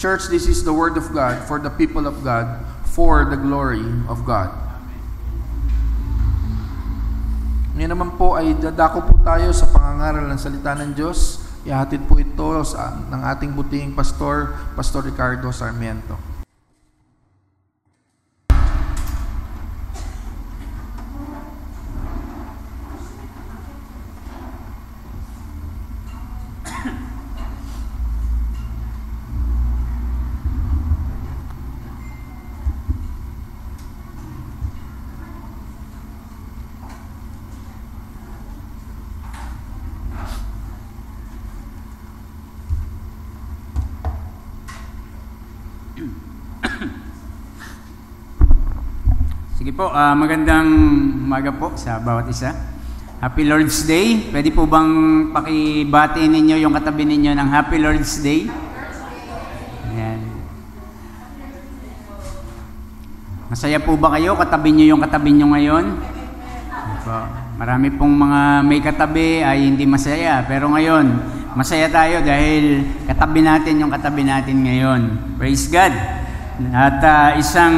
Church, this is the Word of God for the people of God, for the glory of God. Ngayon naman po ay dadako po tayo sa pangangaral ng salita ng Diyos. Ihatid po ito ng ating butihing pastor, Pastor Ricardo Sarmiento. Sige po, magandang umaga po sa bawat isa. Happy Lord's Day. Pwede po bang pakibati ninyo yung katabi ninyo ng Happy Lord's Day? Ayan. Masaya po ba kayo? Katabi nyo yung katabi nyo ngayon? Po. Marami pong mga may katabi ay hindi masaya. Pero ngayon, masaya tayo dahil katabi natin yung katabi natin ngayon. Praise God. At isang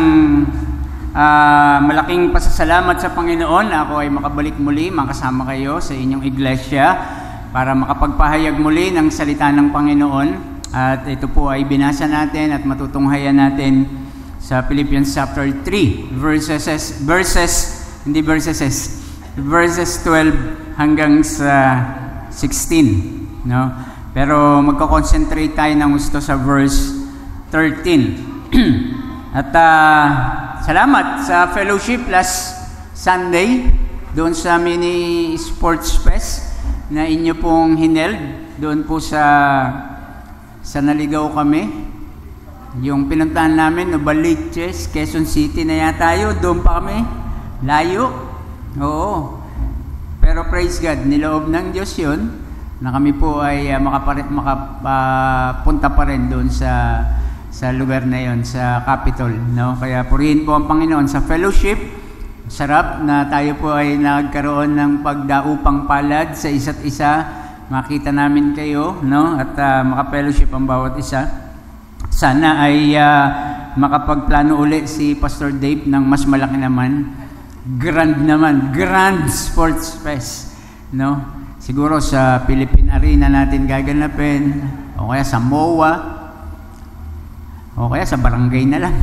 malaking pasasalamat sa Panginoon na ako ay makabalik muli, makasama kayo sa inyong iglesia para makapagpahayag muli ng salita ng Panginoon. At ito po ay binasa natin at matutunghayan natin sa Philippians chapter 3, verses 12 hanggang sa 16. No? Pero magko-concentrate tayo ng gusto sa verse 13. At salamat sa fellowship last Sunday doon sa mini sports fest na inyo pong hineld doon po sa Naligaw kami. Yung pinuntahan namin, Novaliches, Quezon City na yata tayo, doon pa kami. Layo. Oo. Pero praise God, niloob ng Diyos yun na kami po ay makapunta pa rin doon sa lugar na yon, sa Capitol, no? Kaya purihin po ang Panginoon sa fellowship. Sarap na tayo po ay nagkaroon ng pagdaupang palad sa isa't isa. Makita namin kayo, no? At maka-fellowship ang bawat isa. Sana ay makapagplano uli si Pastor Dave ng mas malaki naman. Grand Sports Fest, no? Siguro sa Philippine Arena natin gaganapin, o kaya sa MOA, o kaya sa barangay na lang.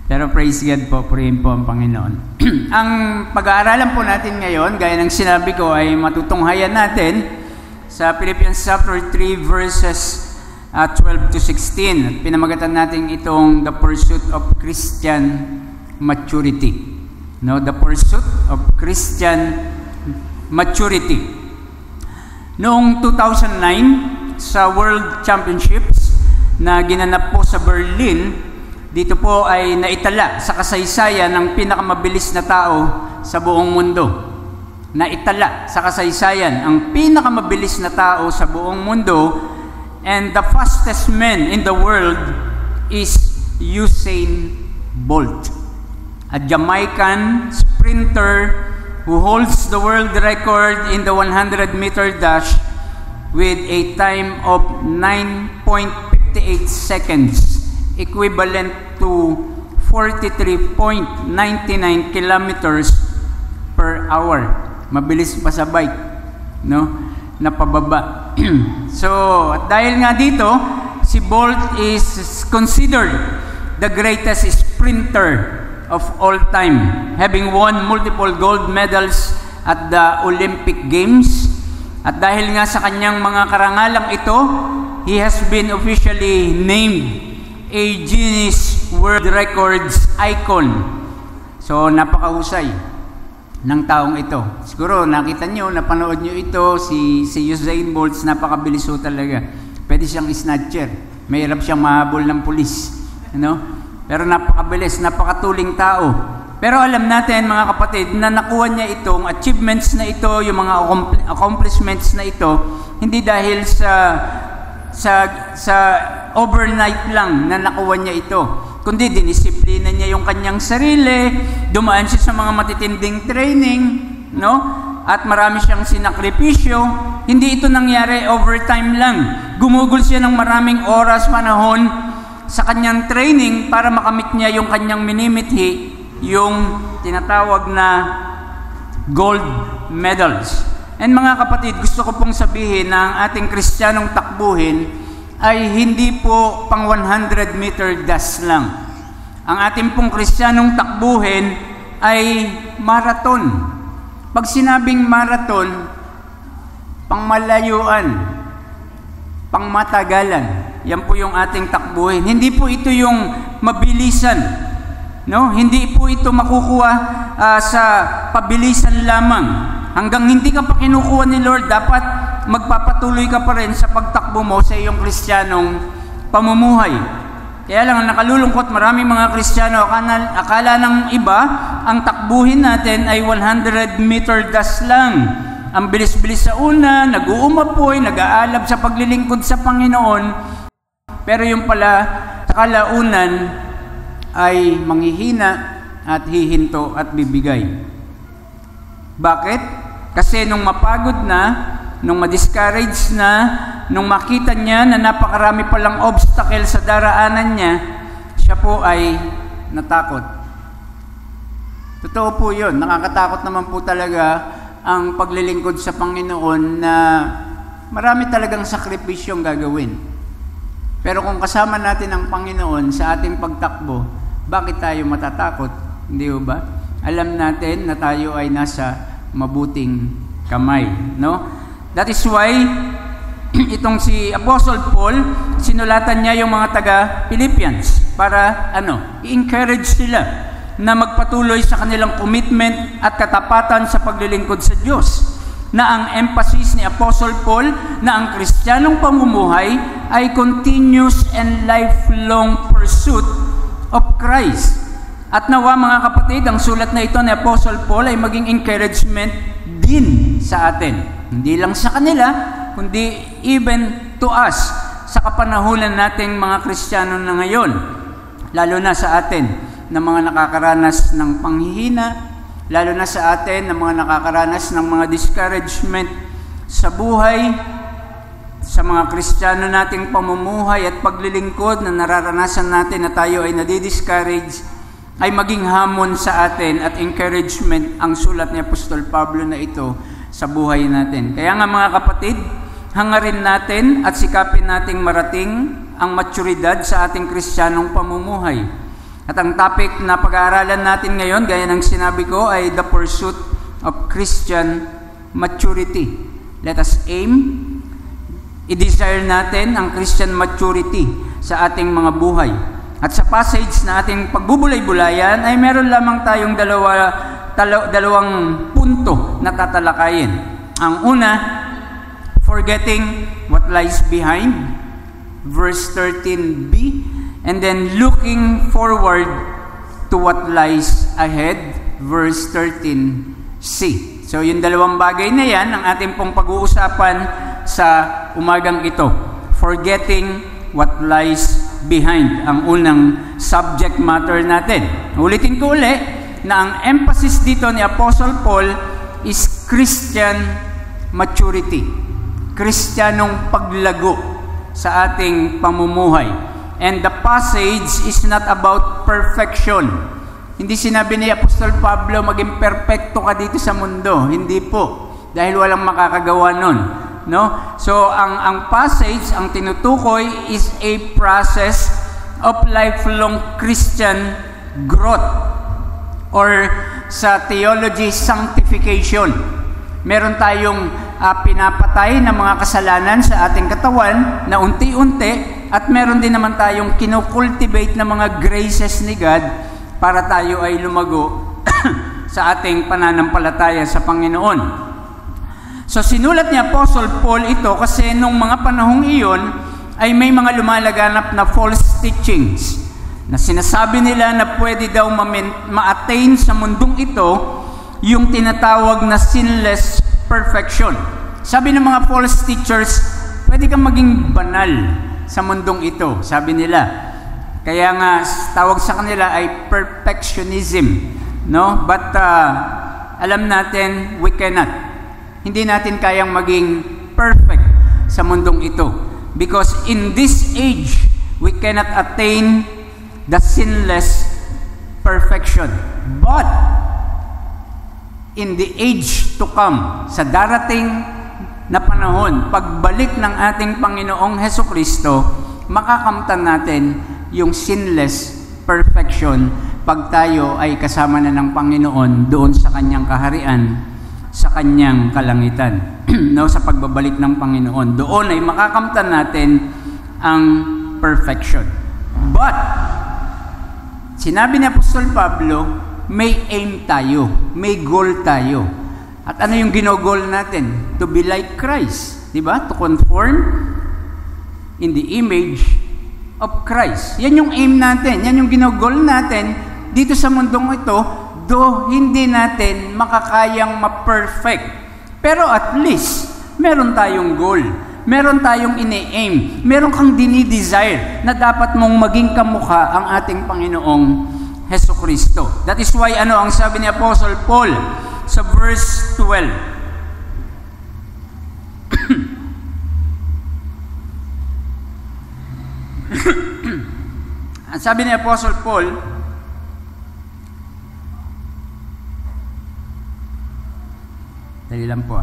Pero praise God po, purihin po ang Panginoon. Ang pag-aaralan po natin ngayon, gaya ng sinabi ko, ay matutunghayan natin sa Philippians chapter 3 verses 12 to 16. At pinamagatan natin itong the pursuit of Christian maturity. No, the pursuit of Christian maturity. Noong 2009 sa World Championships na ginanap po sa Berlin, dito po ay naitala sa kasaysayan ng pinakamabilis na tao sa buong mundo. Naitala sa kasaysayan ang pinakamabilis na tao sa buong mundo, and the fastest man in the world is Usain Bolt, a Jamaican sprinter who holds the world record in the 100-meter dash with a time of 9.58 seconds, equivalent to 43.99 kilometers per hour. Mabilis pa sa bike, no? Napababa. So, dahil nga dito, si Bolt is considered the greatest sprinter of all time, having won multiple gold medals at the Olympic Games. At dahil nga sa kanyang mga karangalang ito, he has been officially named a Guinness World Records icon. So, napakahusay ng taong ito. Siguro, nakita nyo, napanood nyo ito, si Usain Bolt, napakabilis ho talaga. Pwede siyang snatcher. Mahirap siyang mahabol ng pulis. Ano? Pero napakabilis, napakatuling tao. Pero alam natin, mga kapatid, na nakuha niya itong achievements na ito, yung mga accomplishments na ito, hindi dahil sa overnight lang na nakuha niya ito, kundi dinisiplina niya yung kanyang sarili, dumaan siya sa mga matitinding training, no? At marami siyang sinakripisyo. Hindi ito nangyari overtime lang. gumugol siya ng maraming oras, panahon sa kanyang training para makamit niya yung kanyang minimithi, yung tinatawag na gold medals. And mga kapatid, gusto ko pong sabihin na ang ating Kristiyanong takbuhin ay hindi po pang 100 meter dash lang. Ang ating pong Kristiyanong takbuhin ay marathon. Pag sinabing marathon, pangmalayuan, pangmatagalan. Yan po yung ating takbuhin. Hindi po ito yung mabilisan. No? Hindi po ito makukuha sa pabilisan lamang. Hanggang hindi ka pa kinukuha ni Lord, dapat magpapatuloy ka pa rin sa pagtakbo mo sa iyong Kristiyanong pamumuhay. Kaya lang, nakalulungkot, maraming mga Kristiyano, akala ng iba, ang takbuhin natin ay 100 meter dash lang. Ang bilis-bilis sa una, nag-uumapoy, nag-aalab sa paglilingkod sa Panginoon. Pero yung pala, sa kalaunan ay manghihina at hihinto at bibigay. Bakit? Kasi nung mapagod na, nung ma-discourage na, nung makita niya na napakarami palang obstacle sa daraanan niya, siya po ay natakot. Totoo po yun. Nakakatakot naman po talaga ang paglilingkod sa Panginoon na marami talagang sakripisyong gagawin. Pero kung kasama natin ang Panginoon sa ating pagtakbo, bakit tayo matatakot? Hindi ba? Alam natin na tayo ay nasa mabuting kamay, no? That is why itong si Apostle Paul, sinulatan niya yung mga taga-Philippians para i-encourage sila na magpatuloy sa kanilang commitment at katapatan sa paglilingkod sa Diyos. Na ang emphasis ni Apostle Paul na ang Kristiyanong pamumuhay ay continuous and lifelong pursuit of Christ. At nawa mga kapatid, ang sulat na ito ni Apostle Paul ay maging encouragement din sa atin. Hindi lang sa kanila, kundi even to us sa kapanahunan nating mga Kristiyano na ngayon. Lalo na sa atin na mga nakakaranas ng panghihina, lalo na sa atin na mga nakakaranas ng mga discouragement sa buhay, sa mga Kristiyano nating pamumuhay at paglilingkod na nararanasan natin na tayo ay nadidiscourage, ay maging hamon sa atin at encouragement ang sulat ni Apostol Pablo na ito sa buhay natin. Kaya nga mga kapatid, hangarin natin at sikapin nating marating ang maturidad sa ating Kristiyanong pamumuhay. At ang topic na pag-aaralan natin ngayon, gaya ng sinabi ko, ay the pursuit of Christian maturity. Let us aim, i-desire natin ang Christian maturity sa ating mga buhay. At sa passage na ating pagbubulay-bulayan ay meron lamang tayong dalawang punto na tatalakayin. Ang una, forgetting what lies behind, verse 13b, and then looking forward to what lies ahead, verse 13c. So yung dalawang bagay na yan ang ating pong pag-uusapan sa umagang ito. Forgetting what lies behind, ang unang subject matter natin. Ulitin ko uli na ang emphasis dito ni Apostle Paul is Christian maturity. Kristiyanong paglago sa ating pamumuhay. And the passage is not about perfection. Hindi sinabi ni Apostol Pablo, maging perfecto ka dito sa mundo. Hindi po. Dahil walang makakagawa nun. No? So, ang passage, ang tinutukoy is a process of lifelong Christian growth. Or sa theology, sanctification. Meron tayong pinapatay na mga kasalanan sa ating katawan na unti-unti at meron din naman tayong kinocultivate na mga graces ni God para tayo ay lumago sa ating pananampalataya sa Panginoon. So sinulat ni Apostle Paul ito kasi nung mga panahong iyon ay may mga lumalaganap na false teachings na sinasabi nila na pwede daw ma-attain sa mundong ito yung tinatawag na sinless perfection. Sabi ng mga false teachers, pwede kang maging banal sa mundong ito, sabi nila. Kaya nga, tawag sa kanila ay perfectionism. No? But alam natin, we cannot. Hindi natin kayang maging perfect sa mundong ito. Because in this age, we cannot attain the sinless perfection. But in the age to come, sa darating na panahon, pagbalik ng ating Panginoong Hesukristo, makakamtan natin yung sinless perfection pag tayo ay kasama na ng Panginoon doon sa Kanyang kaharian, sa Kanyang kalangitan. No, sa pagbabalik ng Panginoon, doon ay makakamtan natin ang perfection. But sinabi ni Apostol Pablo, may aim tayo, may goal tayo. At ano yung ginogol natin? To be like Christ, di ba? To conform in the image of Christ. Yan yung aim natin, yan yung ginogol natin dito sa mundong ito, do hindi natin makakayang ma-perfect. Pero at least, meron tayong goal, meron tayong ini-aim, meron kang dinidesire na dapat mong maging kamukha ang ating Panginoong Hesukristo. That is why ang sabi ni Apostle Paul sa verse 12. Ang sabi ni Apostle Paul, dali lang po.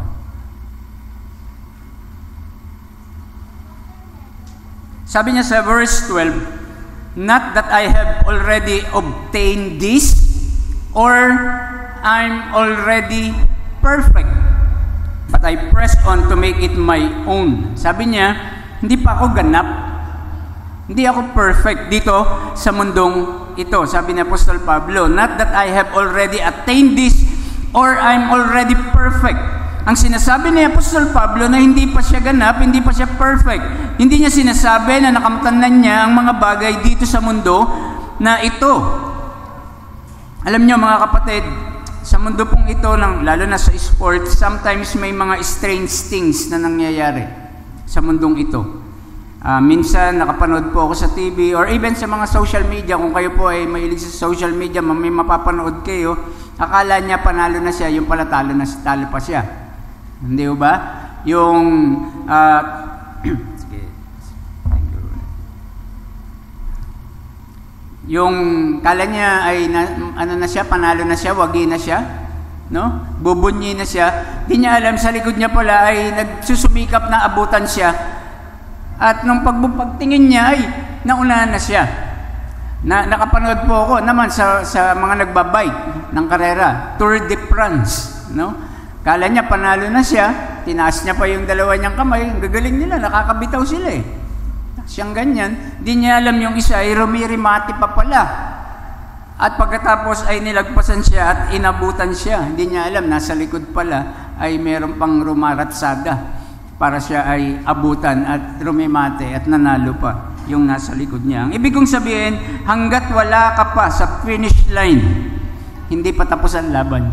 Sabi niya sa verse 12, not that I have already obtained this or I'm already perfect, but I press on to make it my own. Sabi niya, hindi pa ako ganap, hindi ako perfect dito sa mundong ito. Sabi ni Apostol Pablo, not that I have already attained this or I'm already perfect. Ang sinasabi ni Apostol Pablo na hindi pa siya ganap, hindi pa siya perfect. Hindi niya sinasabi na nakamtanan niya ang mga bagay dito sa mundo na ito. Alam niyo mga kapatid, sa mundo pong ito, lalo na sa sports, sometimes may mga strange things na nangyayari sa mundong ito. Minsan, nakapanood po ako sa TV or even sa mga social media. Kung kayo po ay mahilig sa social media, may mapapanood kayo, akala niya panalo na siya, yung pala talo pa siya. Hindi ba? Yung yung kala niya ay na siya, panalo na siya, wagi na siya, no? Bubunyi na siya. Di niya alam, sa likod niya pala ay nagsusumikap na abutan siya. At nung pagtingin niya ay naunahan na siya. Nakapanood po ako naman sa mga nagbabike ng karera, Tour de France, no? Kala niya panalo na siya, tinaas niya pa yung dalawa niyang kamay, gagaling nila, nakakabitaw sila eh. Siyang ganyan, di niya alam yung isa ay rumirimati pa pala. At pagkatapos ay nilagpasan siya at inabutan siya. Hindi niya alam, nasa likod pala ay meron pang rumaratsada para siya ay abutan at rumimate at nanalo pa yung nasa likod niya. Ang ibig kong sabihin, hanggat wala ka pa sa finish line, hindi pa tapos ang laban.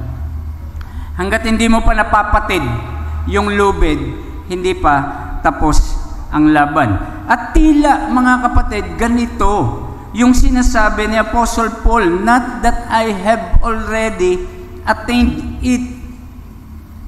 Hanggat hindi mo pa napapatid yung lubid, hindi pa tapos ang laban. At tila, mga kapatid, ganito yung sinasabi ni Apostle Paul, not that I have already attained it.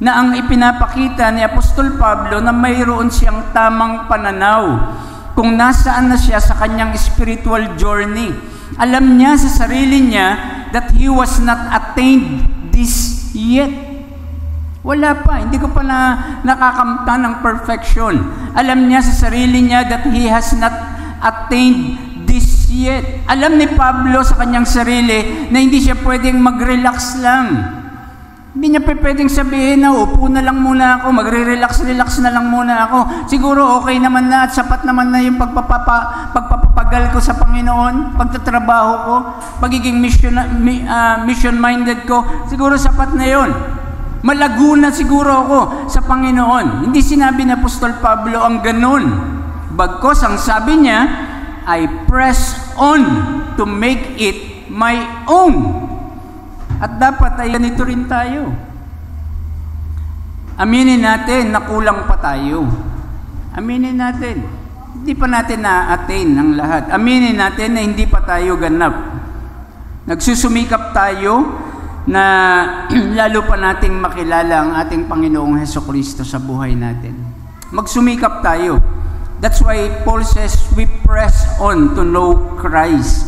Na ang ipinapakita ni Apostol Pablo na mayroon siyang tamang pananaw kung nasaan na siya sa kanyang spiritual journey. Alam niya sa sarili niya that he was not attained this yet. Wala pa, hindi ko pa nakakamtan ng perfection. Alam niya sa sarili niya that he has not attained this yet. Alam ni Pablo sa kanyang sarili na hindi siya pwedeng mag-relax lang. Hindi niya pwedeng sabihin na upo na lang muna ako, magre-relax na lang muna ako. Siguro okay naman na at sapat naman na yung pagpapagal ko sa Panginoon, pagtatrabaho ko, pagiging mission-minded ko, siguro sapat na yon. Malago na siguro ako sa Panginoon. Hindi sinabi ni Apostol Pablo ang ganun. Bagkos ang sabi niya, I press on to make it my own. At dapat ay ganito rin tayo. Aminin natin na kulang pa tayo. Aminin natin. Hindi pa natin na-attain ang lahat. Aminin natin na hindi pa tayo ganap. Nagsusumikap tayo na lalo pa nating makilala ang ating Panginoong Hesukristo sa buhay natin. Magsumikap tayo. That's why Paul says, we press on to know Christ.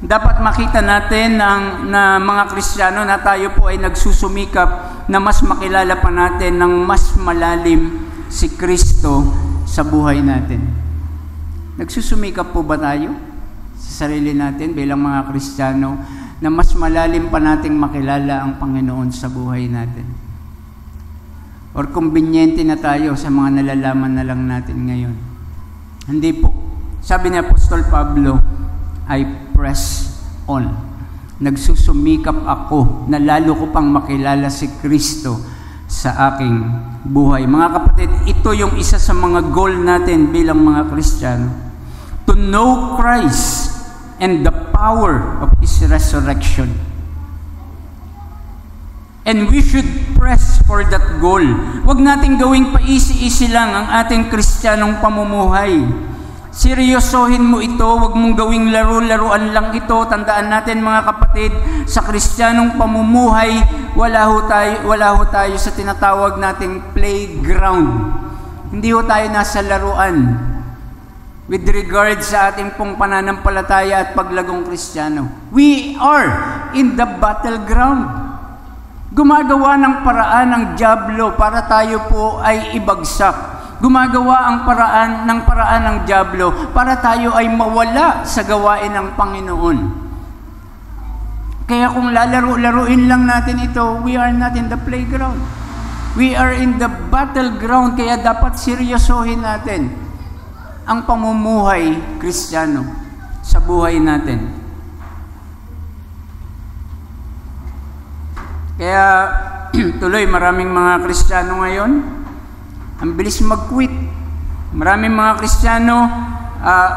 Dapat makita natin na mga Kristiyano na tayo po ay nagsusumikap na mas makilala pa natin ng mas malalim si Kristo sa buhay natin. Nagsusumikap po ba tayo sa sarili natin bilang mga Kristiyano na mas malalim pa nating makilala ang Panginoon sa buhay natin? Or kumbinyente na tayo sa mga nalalaman na lang natin ngayon? Hindi po. Sabi ni Apostol Pablo, I press on. Nagsusumikap ako na lalo ko pang makilala si Kristo sa aking buhay. Mga kapatid, ito yung isa sa mga goal natin bilang mga Kristiyano. To know Christ and the power of His resurrection. And we should press for that goal. Huwag nating gawing paisi-isi lang ang ating Kristiyanong pamumuhay. Seryosohin mo ito, huwag mong gawing laro-laruan lang ito. Tandaan natin mga kapatid, sa Kristiyanong pamumuhay, wala ho tayo sa tinatawag nating playground. Hindi ho tayo nasa laruan with regard sa ating pong pananampalataya at paglagong Kristiyano. We are in the battleground. Gumagawa ng paraan ng dyablo para tayo po ay ibagsak. Gumagawa ang paraan ng dyablo para tayo ay mawala sa gawain ng Panginoon. Kaya kung lalaro-laruin lang natin ito, we are not in the playground. We are in the battleground, kaya dapat seryosohin natin ang pamumuhay Kristiyano sa buhay natin. Kaya tuloy, maraming mga Kristiyano ngayon, ang bilis mag-quit. Maraming mga Kristiyano,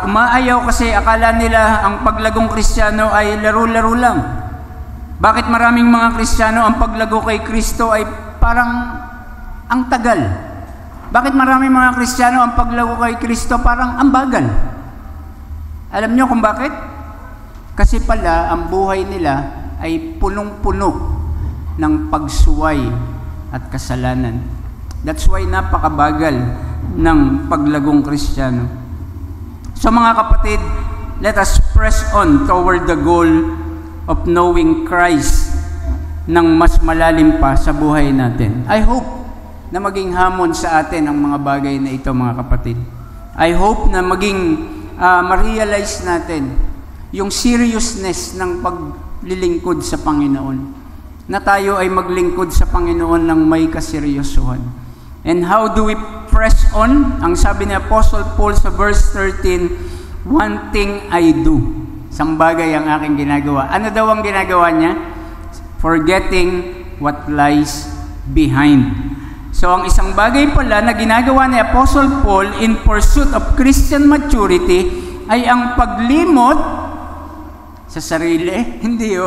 umaayaw kasi akala nila ang paglagong Kristiyano ay laro-laro lang. Bakit maraming mga Kristiyano ang paglago kay Kristo ay parang ang tagal? Bakit maraming mga Kristiyano ang paglago kay Kristo parang ang bagal? Alam niyo kung bakit? Kasi pala ang buhay nila ay punong-puno ng pagsuway at kasalanan. That's why napakabagal ng paglagong Kristiyano. So mga kapatid, let us press on toward the goal of knowing Christ ng mas malalim pa sa buhay natin. I hope na maging hamon sa atin ang mga bagay na ito, mga kapatid. I hope na maging ma-realize natin yung seriousness ng paglilingkod sa Panginoon, na tayo ay maglingkod sa Panginoon ng may kaseryosohan. And how do we press on? Ang sabi ni Apostle Paul sa verse 13, one thing I do. Isang bagay ang aking ginagawa. Ano daw ang ginagawa niya? Forgetting what lies behind. So ang isang bagay pala na ginagawa ni Apostle Paul in pursuit of Christian maturity ay ang paglimot sa sarili, hindi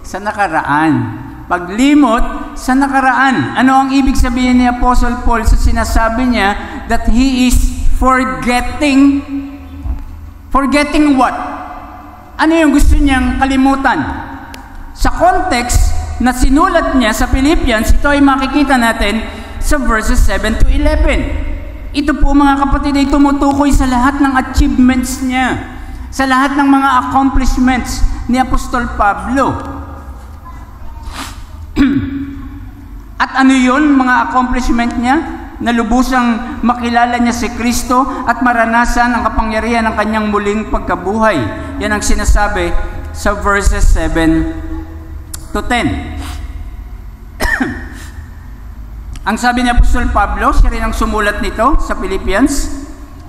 sa nakaraan. Paglimot sa nakaraan. Ano ang ibig sabihin ni Apostle Paul sa sinasabi niya that he is forgetting? Forgetting what? Ano yung gusto niyang kalimutan? Sa context na sinulat niya sa Philippians, ito ay makikita natin sa verses 7 to 11. Ito po mga kapatid ay tumutukoy sa lahat ng achievements niya, sa lahat ng mga accomplishments ni Apostol Pablo. At ano yun, mga accomplishment niya? Na lubusang makilala niya si Kristo at maranasan ang kapangyarihan ng kanyang muling pagkabuhay. Yan ang sinasabi sa verses 7 to 10. Ang sabi ni Apostol Pablo, siya rin ang sumulat nito sa Philippians,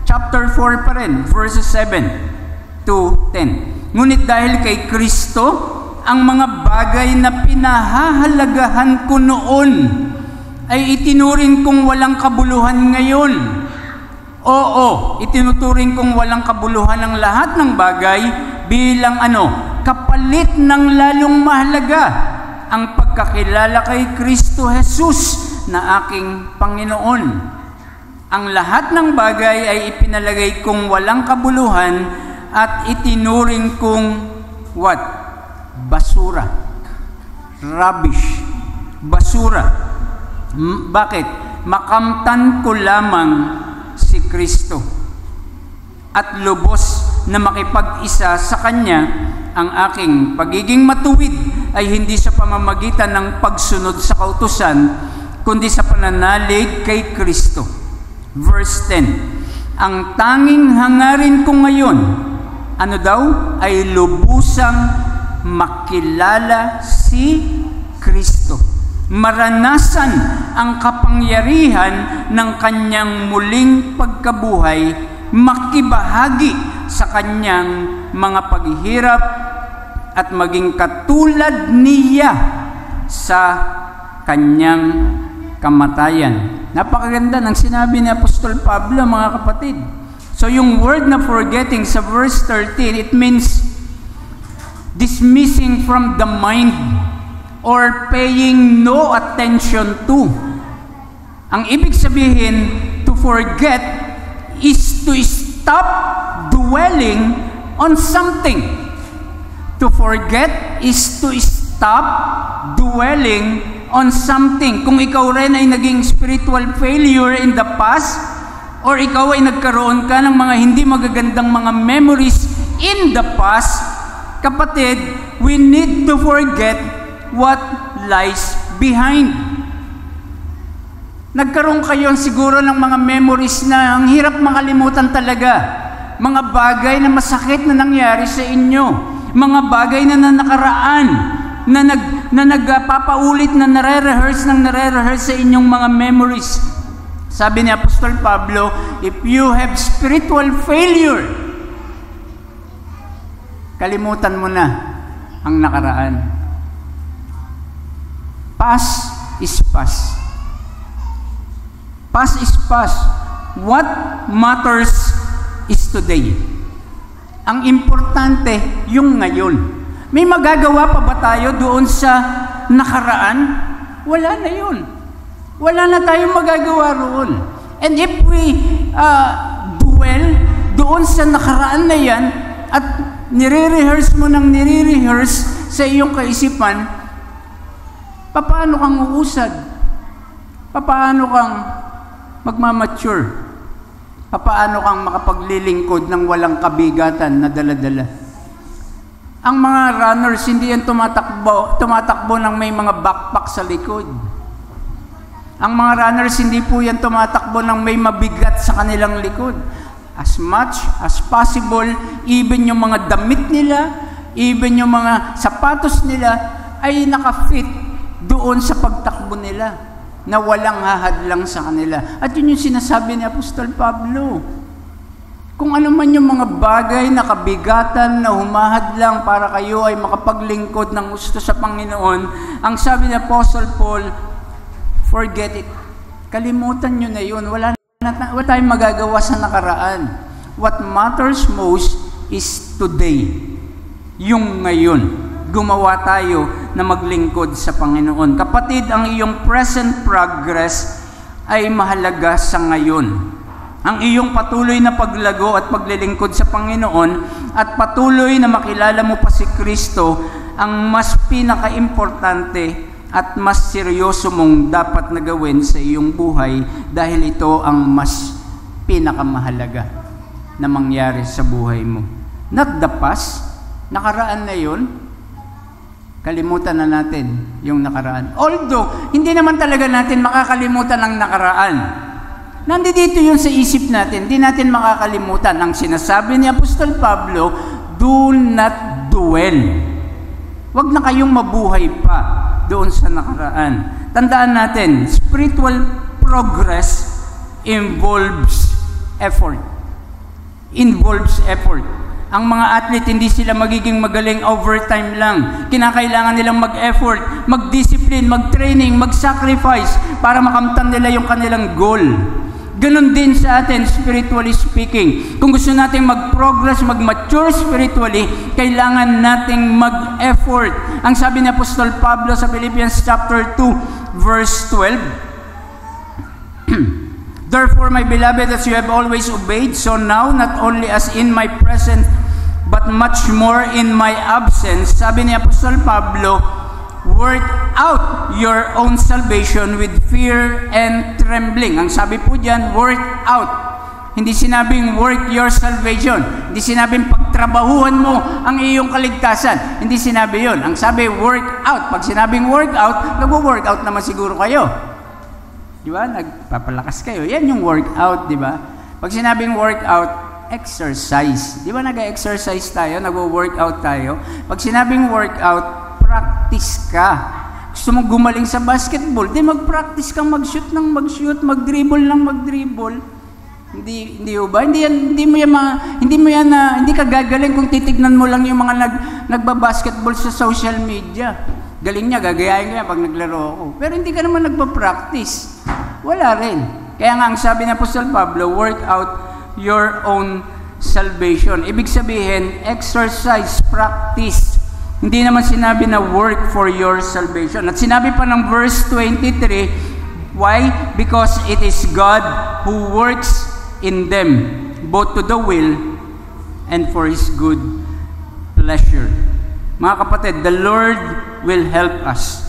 chapter 4 pa rin, verses 7 to 10. Ngunit dahil kay Kristo, ang mga bagay na pinahahalagahan ko noon ay itinuring kong walang kabuluhan ngayon. Oo, itinuturing kong walang kabuluhan ang lahat ng bagay bilang kapalit ng lalong mahalaga ang pagkakilala kay Kristo Jesus na aking Panginoon. Ang lahat ng bagay ay ipinalagay kong walang kabuluhan at itinuring kong what? Basura. Rubbish. Basura. Bakit? Makamtan ko lamang si Kristo. at lubos na makipag-isa sa Kanya. Ang aking pagiging matuwid ay hindi sa pamamagitan ng pagsunod sa kautusan, kundi sa pananalig kay Kristo. Verse 10, ang tanging hangarin ko ngayon, ano daw? Ay lubusang makilala si Kristo. Maranasan ang kapangyarihan ng Kanyang muling pagkabuhay, makibahagi sa Kanyang mga paghihirap at maging katulad niya sa Kanyang kamatayan. Napakaganda ng sinabi ni Apostol Pablo, mga kapatid. So yung word na forgetting sa verse 13, it means dismissing from the mind or paying no attention to. Ang ibig sabihin, to forget is to stop dwelling on something. To forget is to stop dwelling on something. Kung ikaw rin ay naging spiritual failure in the past, or ikaw ay nagkaroon ka ng mga hindi magagandang mga memories in the past, kapatid, we need to forget what lies behind. Nagkaroon kayo siguro ng mga memories na ang hirap makalimutan talaga. Mga bagay na masakit na nangyari sa inyo. Mga bagay na nakaraan, na nagpapaulit, na nare-rehearse sa inyong mga memories. Sabi ni Apostol Pablo, if you have spiritual failure, kalimutan mo na ang nakaraan. Past is past. Past is past. What matters is today. Ang importante, yung ngayon. May magagawa pa ba tayo doon sa nakaraan? Wala na yun. Wala na tayong magagawa roon. And if we dwell doon sa nakaraan na yan, at nire-rehearse mo ng nire-rehearse sa iyong kaisipan, paano kang uusad? Paano kang magmamature? Paano kang makapaglilingkod ng walang kabigatan na dala-dala? Ang mga runners, hindi yan tumatakbo ng may mga backpack sa likod. Ang mga runners, hindi po yan tumatakbo ng may mabigat sa kanilang likod. As much as possible, even yung mga damit nila, even yung mga sapatos nila, ay nakafit doon sa pagtakbo nila, na walang hahadlang sa kanila. At yun yung sinasabi ni Apostol Pablo. Kung ano man yung mga bagay na kabigatan na humahadlang para kayo ay makapaglingkod ng gusto sa Panginoon, ang sabi ni Apostle Paul, forget it. Kalimutan nyo na yun. Wala tayong magagawa sa nakaraan. What matters most is today. Yung ngayon. Gumawa tayo na maglingkod sa Panginoon. Kapatid, ang iyong present progress ay mahalaga sa ngayon. Ang iyong patuloy na paglago at paglilingkod sa Panginoon at patuloy na makilala mo pa si Kristo ang mas pinaka-importante at mas seryoso mong dapat na gawin sa iyong buhay dahil ito ang mas pinakamahalaga na mangyari sa buhay mo. Not the past, nakaraan na yun. Kalimutan na natin yung nakaraan. Although, hindi naman talaga natin makakalimutan ang nakaraan. Nandito yun sa isip natin. Hindi natin makakalimutan. Ang sinasabi ni Apostol Pablo, do not dwell. Huwag na kayong mabuhay pa doon sa nakaraan. Tandaan natin, spiritual progress involves effort. Involves effort. Ang mga athlete, hindi sila magiging magaling overtime lang. Kinakailangan nilang mag-effort, mag-discipline, mag-training, mag-sacrifice para makamtan nila yung kanilang goal. Ganon din sa atin, spiritually speaking. Kung gusto nating mag-progress, mag-mature spiritually, kailangan nating mag-effort. Ang sabi ni Apostol Pablo sa Philippians chapter 2, verse 12, therefore, my beloved, as you have always obeyed, so now, not only as in my presence, but much more in my absence, sabi ni Apostol Pablo, work out your own salvation with fear and trembling. Ang sabi po diyan, work out Hindi sinabing work your salvation. Hindi sinabing pagtrabahuhan mo ang iyong kaligtasan. Hindi sinabi yon. Ang sabi, work out. Pag sinabing work out, nag-work out naman siguro kayo. Di ba? Nagpapalakas kayo. Yan yung work out, di ba? Pag sinabing work out, exercise. Di ba nag-exercise tayo? Nag-work out tayo? Pag sinabing work out, practice ka. Gusto mong gumaling sa basketball, di mag-practice kang mag-shoot ng mag-shoot, mag-dribble ng mag-dribble. Hindi ba? Hindi ka gagaling kung titignan mo lang yung mga nagba-basketball sa social media. Galing niya, gagayahin ko yan pag naglaro ako. Pero hindi ka naman nagpa-practice. Wala rin. Kaya nga ang sabi ng Apostol Pablo, work out your own salvation. Ibig sabihin, exercise, practice. Hindi naman sinabi na work for your salvation. At sinabi pa ng verse 23, why? Because it is God who works in them, both to the will and for His good pleasure. Mga kapatid, the Lord will help us.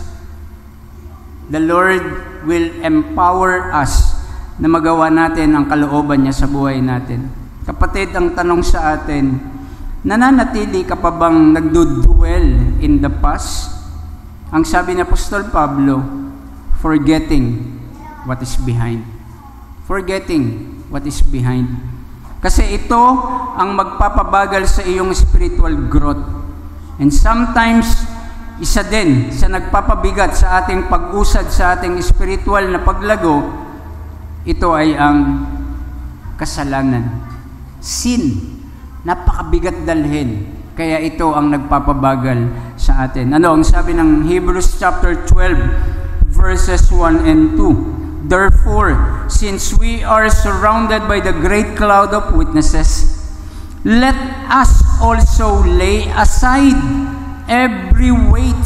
The Lord will empower us na magawa natin ang kalooban niya sa buhay natin. Kapatid, ang tanong sa atin, nananatili ka pa bang nagdudwell in the past? Ang sabi ni Apostol Pablo, forgetting what is behind. Forgetting what is behind. Kasi ito ang magpapabagal sa iyong spiritual growth. And sometimes, isa din sa nagpapabigat sa ating pag-usad sa ating spiritual na paglago, ito ay ang kasalanan. Sin. Napakabigat dalhin. Kaya ito ang nagpapabagal sa atin. Ano ang sabi ng Hebrews chapter 12, verses 1 and 2? Therefore, since we are surrounded by the great cloud of witnesses, let us also lay aside every weight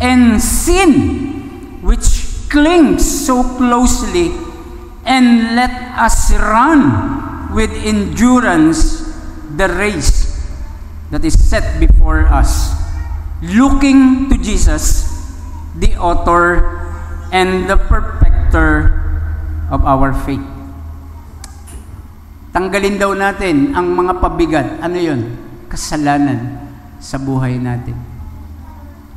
and sin which clings so closely, and let us run with endurance the race that is set before us, looking to Jesus, the author and the perfecter of our faith. Tanggalin daw natin ang mga pabigat. Ano yun? Kasalanan sa buhay natin.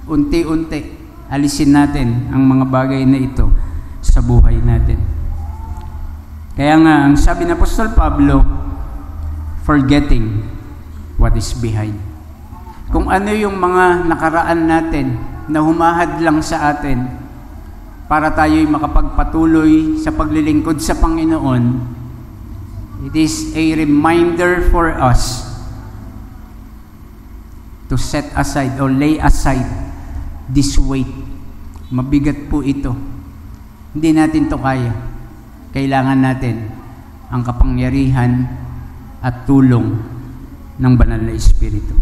Unti-unti, alisin natin ang mga bagay na ito sa buhay natin. Kaya nga, ang sabi ng Apostol Pablo, forgetting what is behind. Kung ano yung mga nakaraan natin na humahad lang sa atin para tayo'y makapagpatuloy sa paglilingkod sa Panginoon, it is a reminder for us to set aside or lay aside this weight. Mabigat po ito. Hindi natin to kaya. Kailangan natin ang kapangyarihan at tulong ng Banal na Espiritu.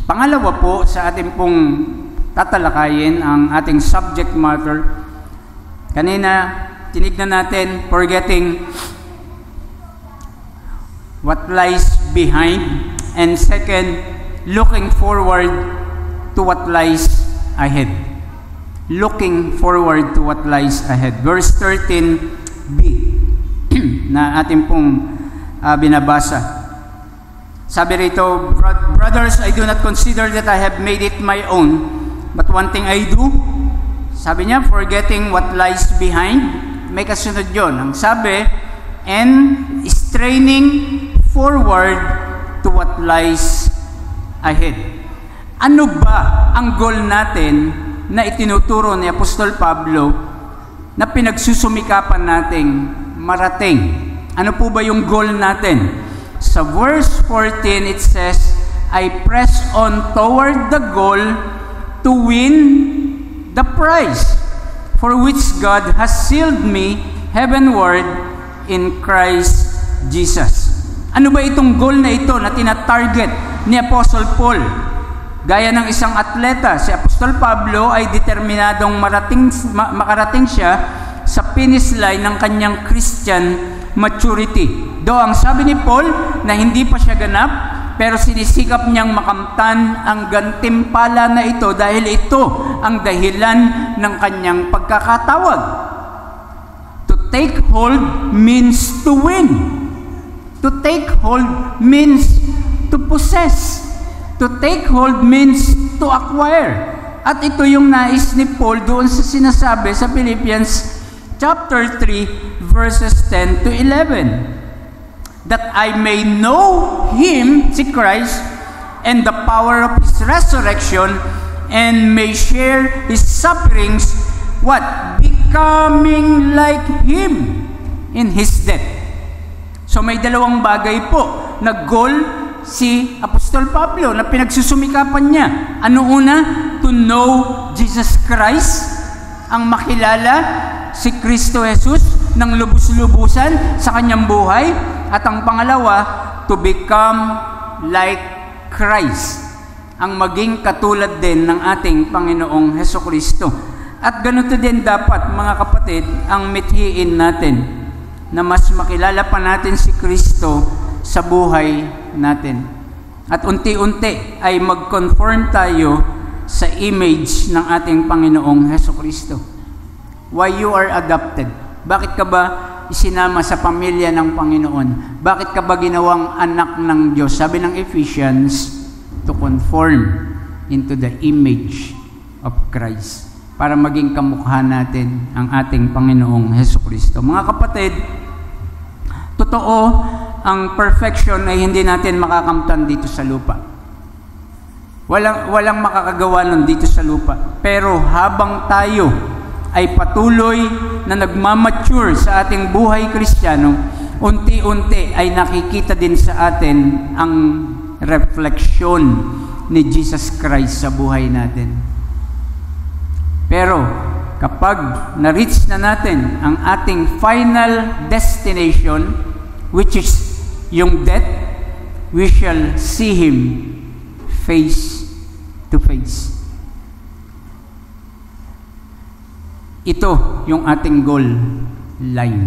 Pangalawa po, sa ating pong tatalakayin ang ating subject matter. Kanina, tinignan natin, forgetting what lies behind. And second, looking forward to what lies ahead. Looking forward to what lies ahead. Verse 13b na ating pong binabasa. Sabi rito, brothers, I do not consider that I have made it my own, but one thing I do. Sabi niya, forgetting what lies behind. May kasunod yun. Ang sabi, and straining forward to what lies ahead. Ano ba ang goal natin na itinuturo ni Apostol Pablo na pinagsusumikapan nating marating? Ano po ba yung goal natin? Sa verse 14, it says, I press on toward the goal to win the prize for which God has sealed me heavenward in Christ Jesus. Ano ba itong goal na ito na tina-target ni Apostle Paul? Gaya ng isang atleta, si Apostol Pablo ay determinadong makarating siya sa finish line ng kanyang Christian maturity. Do ang sabi ni Paul na hindi pa siya ganap, pero sinisikap niyang makamtan ang gantimpala na ito dahil ito ang dahilan ng kanyang pagkakatawag. To take hold means to win. To take hold means to possess. To take hold means to acquire. At ito yung nais ni Paul doon sa sinasabi sa Philippians chapter 3, verses 10 to 11. That I may know Him, si Christ, and the power of His resurrection, and may share His sufferings, what? Becoming like Him in His death. So may dalawang bagay po na goal si Apostol Pablo na pinagsusumikapan niya. Ano una? To know Jesus Christ, ang makilala si Kristo Jesus ng lubos-lubusan sa kanyang buhay. At ang pangalawa, to become like Christ, ang maging katulad din ng ating Panginoong Hesukristo. At ganito din dapat, mga kapatid, ang mithiin natin, na mas makilala pa natin si Kristo sa buhay natin. At unti-unti ay mag-conform tayo sa image ng ating Panginoong Hesukristo. Why you are adopted? Bakit ka ba isinama sa pamilya ng Panginoon? Bakit ka ba ginawang anak ng Diyos? Sabi ng Ephesians, to conform into the image of Christ, para maging kamukha natin ang ating Panginoong Hesukristo. Mga kapatid, totoo, ang perfection ay hindi natin makakamtan dito sa lupa. Walang makakagawa nun dito sa lupa. Pero habang tayo ay patuloy na nagmamature sa ating buhay Kristiyano, unti-unti ay nakikita din sa atin ang refleksyon ni Jesus Christ sa buhay natin. Pero kapag na-reach na natin ang ating final destination, which is yung death, we shall see Him face to face. Ito yung ating goal line.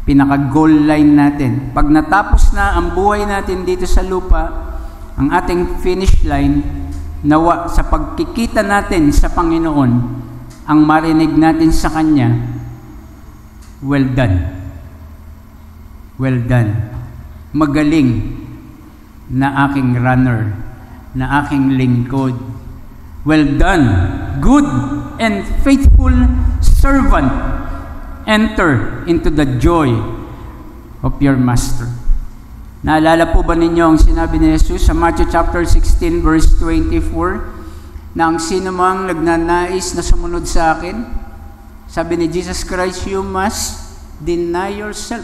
Pinaka-goal line natin. Pag natapos na ang buhay natin dito sa lupa, ang ating finish line, nawa sa pagkikita natin sa Panginoon, ang marinig natin sa Kanya, well done. Well done. Magaling na aking runner, na aking lingkod. Well done, good and faithful servant. Enter into the joy of your master. Naalala po ba ninyo ang sinabi ni Jesus sa Matthew chapter 16 verse 24, na ang sino mang nagnanais na sumunod sa akin, sabi ni Jesus Christ, you must deny yourself,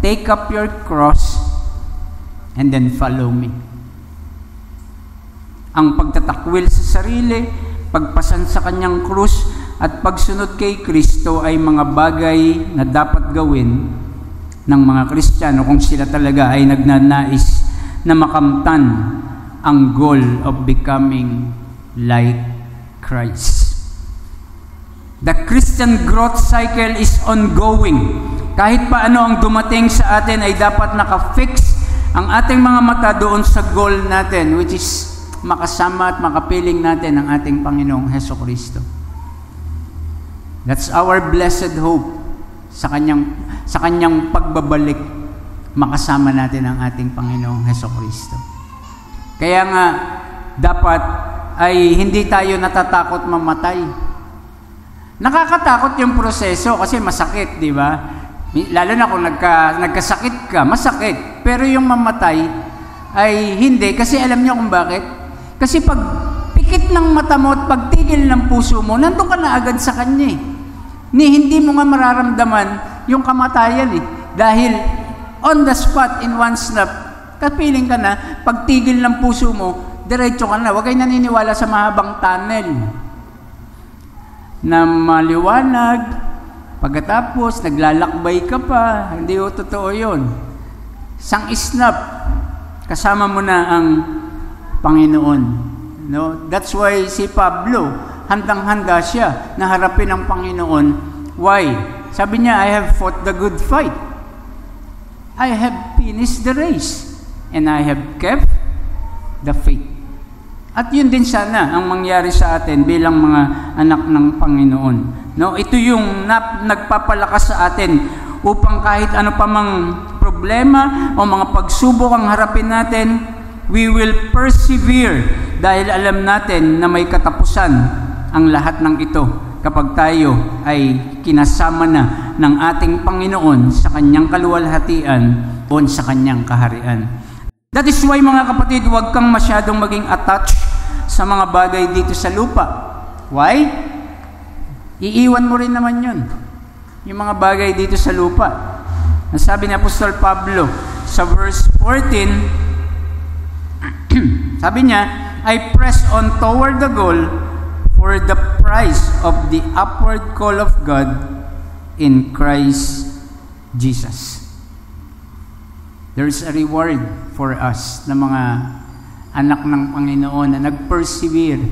take up your cross, and then follow me. Ang pagtatakwil sa sarili, pagpasan sa kanyang krus, at pagsunod kay Kristo ay mga bagay na dapat gawin ng mga Kristiyano kung sila talaga ay nagnanais na makamtan ang goal of becoming like Christ. The Christian growth cycle is ongoing. Kahit pa ano ang dumating sa atin ay dapat nakafix ang ating mga mata doon sa goal natin, which is makasama at makapiling natin ang ating Panginoong Hesukristo. That's our blessed hope sa kanyang pagbabalik, makasama natin ang ating Panginoong Hesukristo. Kaya nga dapat ay hindi tayo natatakot mamatay. Nakakatakot yung proseso kasi masakit, di ba? Lalo na kung nagkasakit ka, masakit. Pero yung mamatay ay hindi, kasi alam niyo kung bakit? Kasi pag pikit ng mata mo at pagtigil ng puso mo, nandun ka na agad sa Kanya eh. Hindi mo nga mararamdaman yung kamatayan eh. Dahil on the spot, in one snap, kapiling ka na, pagtigil ng puso mo, diretso ka na. Huwag kayo naniniwala sa mahabang tunnel na maliwanag, pagkatapos naglalakbay ka pa. Hindi ho totoo yun. Sang snap, kasama mo na ang Panginoon. No? That's why si Pablo, handang-handa siya na harapin ang Panginoon. Why? Sabi niya, I have fought the good fight. I have finished the race. And I have kept the faith. At yun din sana ang mangyari sa atin bilang mga anak ng Panginoon. No? Ito yung nagpapalakas sa atin upang kahit ano pa mang problema problema o mga pagsubok ang harapin natin, we will persevere dahil alam natin na may katapusan ang lahat ng ito kapag tayo ay kinasama na ng ating Panginoon sa kanyang kaluwalhatian o sa kanyang kaharian. That is why, mga kapatid, huwag kang masyadong maging attached sa mga bagay dito sa lupa. Why? Iiwan mo rin naman yun, yung mga bagay dito sa lupa. Ang sabi ni Apostol Pablo sa verse 14, sabi niya, I press on toward the goal for the prize of the upward call of God in Christ Jesus. There is a reward for us na mga anak ng Panginoon na nag-persevere,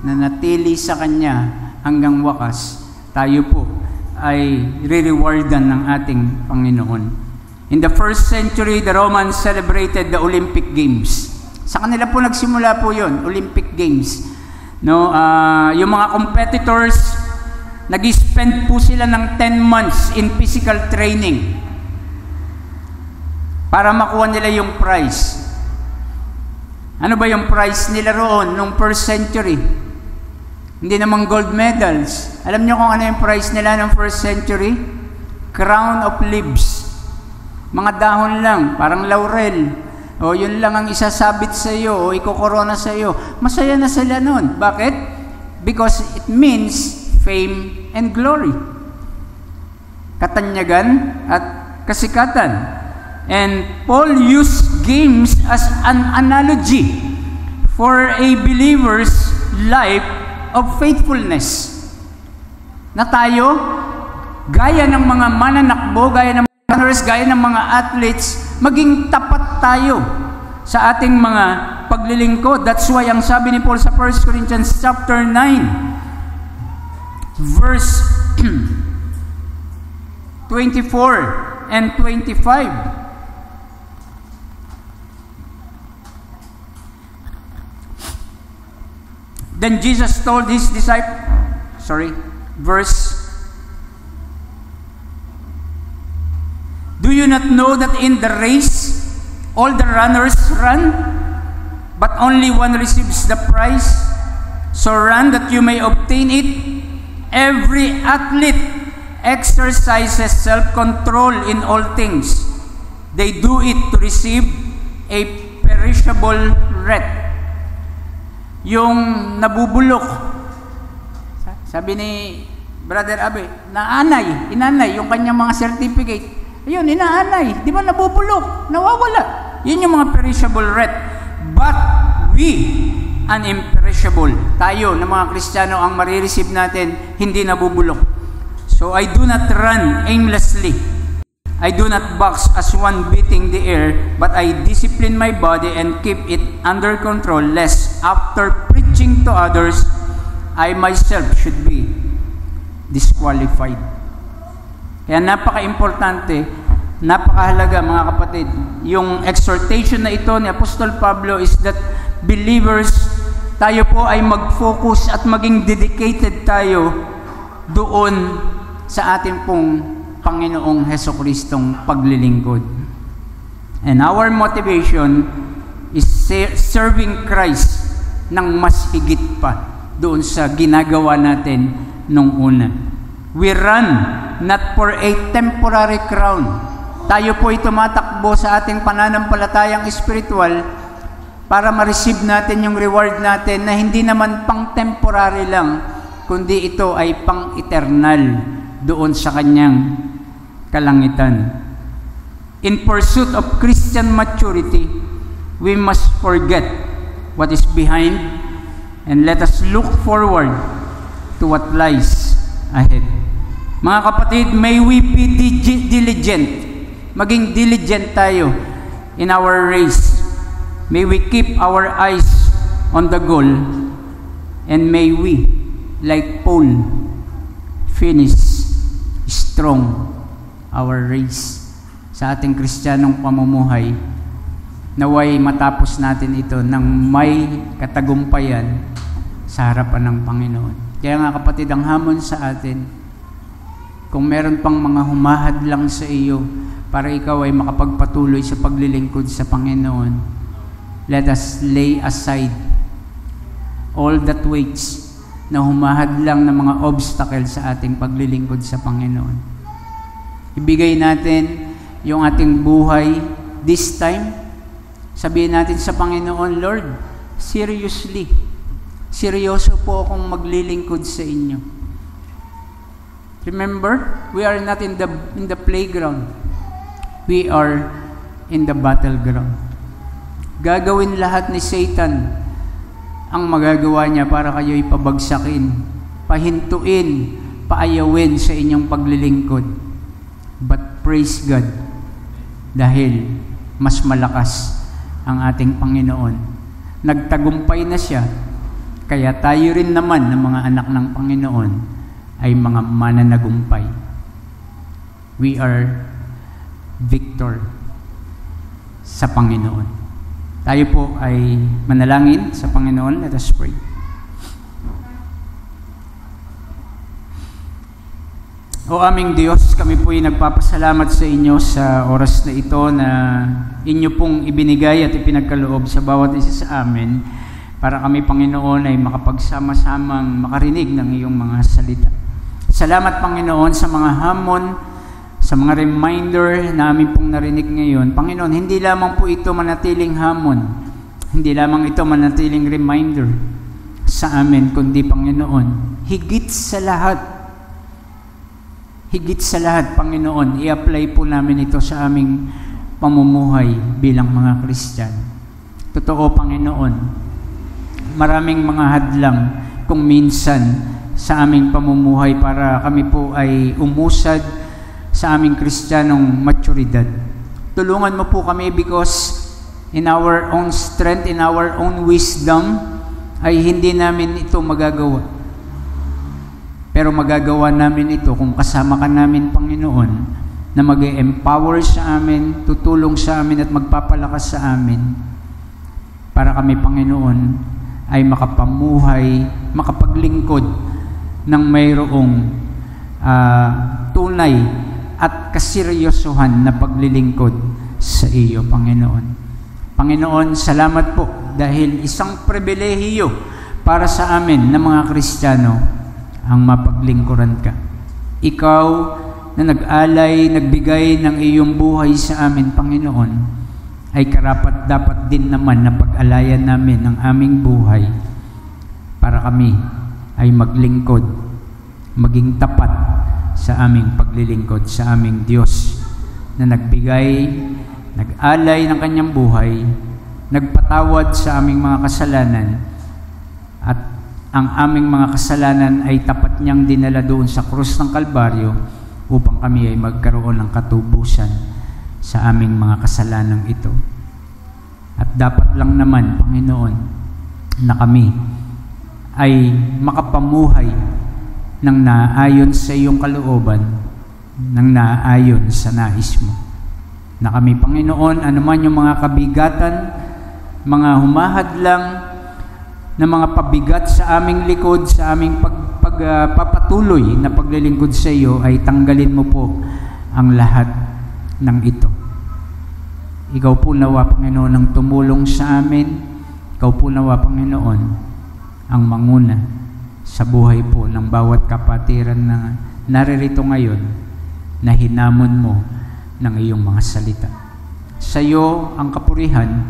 na natili sa Kanya hanggang wakas. Tayo po ay re-rewardan ng ating Panginoon. In the first century, the Romans celebrated the Olympic Games. Sa kanila po nagsimula po yun, Olympic Games. No, yung mga competitors, nag-spend po sila ng 10 months in physical training para makuha nila yung prize. Ano ba yung prize nila roon nung first century? Hindi naman gold medals. Alam niyo kung ano yung prize nila nung first century? Crown of leaves. Mga dahon lang, parang laurel. O yun lang ang isasabit sa iyo o ikokorona sa iyo. Masaya na sila nun. Bakit? Because it means fame and glory. Katanyagan at kasikatan. And Paul used games as an analogy for a believer's life of faithfulness. Na tayo, gaya ng mga mananakbo, gaya ng mga runners, gaya ng mga athletes, maging tapat tayo sa ating mga paglilingkod. That's why ang sabi ni Paul sa 1 Corinthians chapter 9, verse 24 and 25. Then Jesus told his disciples, do you not know that in the race all the runners run, but only one receives the prize? So run that you may obtain it. Every athlete exercises self-control in all things. They do it to receive a perishable wreath. Yung nabubulok, sabi ni Brother Abe, inanay yung kanyang mga certificate. Ayun, inaanay. Di ba nabubulok? Nawawala. Yun yung mga perishable wreath. But we, an imperishable. Tayo, na mga Kristiyano, ang marireceive natin, hindi nabubulok. So I do not run aimlessly. I do not box as one beating the air, but I discipline my body and keep it under control, lest after preaching to others, I myself should be disqualified. Kaya napaka-importante, napakahalaga mga kapatid. Yung exhortation na ito ni Apostol Pablo is that believers, tayo po ay mag-focus at maging dedicated tayo doon sa ating pong Panginoong Hesukristong paglilingkod. And our motivation is serving Christ ng mas higit pa doon sa ginagawa natin nung una. We run not for a temporary crown. Tayo po ay tumatakbo sa ating pananampalatayang espiritual para ma-receive natin yung reward natin na hindi naman pang temporary lang, kundi ito ay pang eternal doon sa kanyang kalangitan. In pursuit of Christian maturity, we must forget what is behind and let us look forward to what lies ahead. Mga kapatid, may we be diligent. Maging diligent tayo in our race. May we keep our eyes on the goal, and may we, like Paul, finish strong our race sa ating Kristiyanong pamumuhay. Naway matapos natin ito ng may katagumpayan sa harapan ng Panginoon. Kaya nga kapatid, ang hamon sa atin, kung meron pang mga humahadlang sa iyo para ikaw ay makapagpatuloy sa paglilingkod sa Panginoon, let us lay aside all that weights na humahadlang ng mga obstacle sa ating paglilingkod sa Panginoon. Ibigay natin yung ating buhay this time. Sabihin natin sa Panginoon, Lord, seryoso po akong maglilingkod sa inyo. Remember, we are not in the playground. We are in the battleground. Gagawin lahat ni Satan ang magagawa niya para kayo ipabagsakin, pahintuin, paayawin sa inyong paglilingkod. But praise God, dahil mas malakas ang ating Panginoon. Nagtagumpay na siya, kaya tayo rin naman ng mga anak ng Panginoon ay mga mananagumpay. We are victor sa Panginoon. Tayo po ay manalangin sa Panginoon. Let us pray. O aming Diyos, kami po ay nagpapasalamat sa inyo sa oras na ito na inyo pong ibinigay at ipinagkaloob sa bawat isa sa amin para kami, Panginoon, ay makapagsama-samang makarinig ng iyong mga salita. Salamat, Panginoon, sa mga hamon, sa mga reminder na amin pong narinig ngayon. Panginoon, hindi lamang po ito manatiling hamon, hindi lamang ito manatiling reminder sa amin, kundi, Panginoon, higit sa lahat, Panginoon, i-apply po namin ito sa aming pamumuhay bilang mga Kristiyano. Totoo, Panginoon, maraming mga hadlang kung minsan sa aming pamumuhay para kami po ay umusad sa aming Kristiyanong maturidad. Tulungan mo po kami because in our own strength, in our own wisdom, ay hindi namin ito magagawa. Pero magagawa namin ito kung kasama ka namin, Panginoon, na mag-empower sa amin, tutulong sa amin at magpapalakas sa amin para kami, Panginoon, ay makapamuhay, makapaglingkod ng mayroong tunay at kaseryosohan na paglilingkod sa iyo, Panginoon. Panginoon, salamat po dahil isang pribilehiyo para sa amin na mga Kristiyano ang mapaglingkuran ka. Ikaw na nag-alay, nagbigay ng iyong buhay sa amin, Panginoon, ay karapat-dapat din naman na pag-alayan namin ang aming buhay para kami ay maglingkod, maging tapat sa aming paglilingkod sa aming Diyos na nagbigay, nag-alay ng kanyang buhay, nagpatawad sa aming mga kasalanan, at ang aming mga kasalanan ay tapat niyang dinala doon sa krus ng Kalbaryo upang kami ay magkaroon ng katubusan sa aming mga kasalanan ito. At dapat lang naman, Panginoon, na kami ay makapamuhay ng naaayon sa iyong kalooban, ng naaayon sa nais mo. Na kami, Panginoon, anuman yung mga kabigatan, mga humahadlang, na mga pabigat sa aming likod, sa aming pagpapatuloy na paglilingkod sa iyo, ay tanggalin mo po ang lahat ng ito. Ikaw po nawa, Panginoon, ang tumulong sa amin. Ikaw po nawa, Panginoon, ang manguna sa buhay po ng bawat kapatiran na naririto ngayon na hinamon mo ng iyong mga salita. Sa iyo ang kapurihan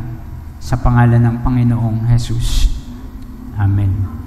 sa pangalan ng Panginoong Jesus. Amen.